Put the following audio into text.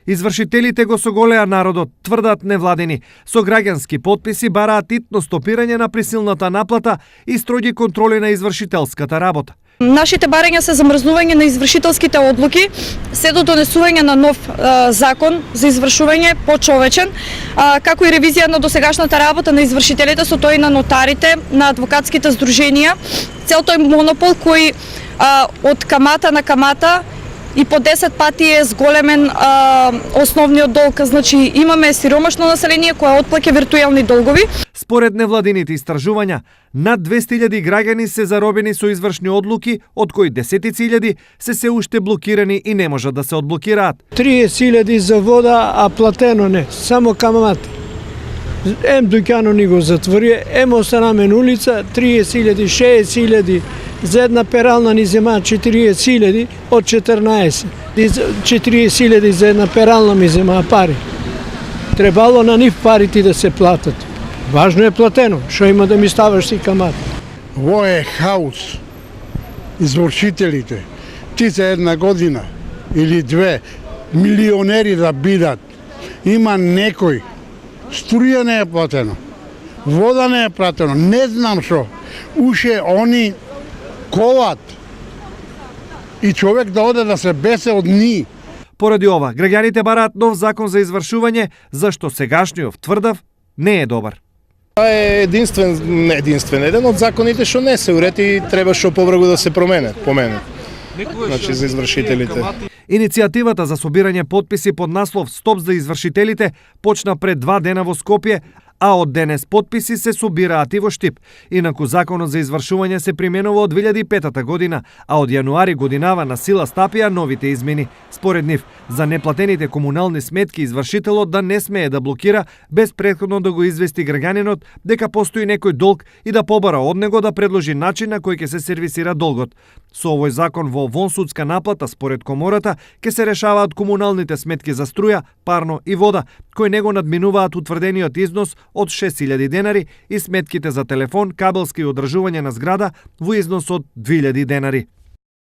Извршителите го соголеа народот, тврдат невладени. Со граѓански потписи бараат итно стопирање на присилната наплата и строги контроли на извршителската работа. Нашите барања се замрзнување на извршителските одлуки, се до донесување на нов закон за извршување почовечен, како и ревизија на досегашната работа на извршителите, со тој на нотарите, на адвокатските здруженија, цел тој монопол кој од камата на камата и по 10 пати е зголемен основниот долг. Значи имаме сиромашно население кое отплаќа виртуелни долгови. Според невладините истражувања, над 200.000 граѓани се заробени со извршни одлуки, од кои десетици илјади се уште блокирани и не можат да се одблокираат. 30.000 за вода, а платено не, само камата. Ем дуќано ни го затвори, ем останаме улица, 30.000, 60.000, за една перална ни зема 40.000 од 14. 40.000 за една перална ми зема пари. Требало на нив парите да се платат. Важно е платено, што има да ми ставаш си камата. Во е хаос. Извршителите, ти за една година или две милионери да бидат. Има некој, струја не е платено, вода не е платено, не знам што. Уше они колат и човек да оде да се бесе од нив. Поради ова, граѓаните бараат нов закон за извршување, зашто сегашниот, тврдав, не е добар. Тоа е еден од законите што не се уреди и треба што побрзо да се промене, по мене. Значи за извршителите. Иницијативата за собирање потписи под наслов Стоп за извршителите почна пред 2 дена во Скопје, а од денес потписи се собираат и во Штип. Инаку законот за извршување се применува од 2005 година, а од јануари годинава на сила стапија новите измени. Според нив, за неплатените комунални сметки извршителот да не смее да блокира без претходно да го извести граѓанинот дека постои некој долг и да побара од него да предложи начин на кој ќе се сервисира долгот. Со овој закон во вонсудска наплата според комората ќе се решаваат комуналните сметки за струја, парно и вода, кои не го надминуваат утврдениот износ од 6.000 денари и сметките за телефон, кабелски и одржување на зграда во износ од 2.000 денари.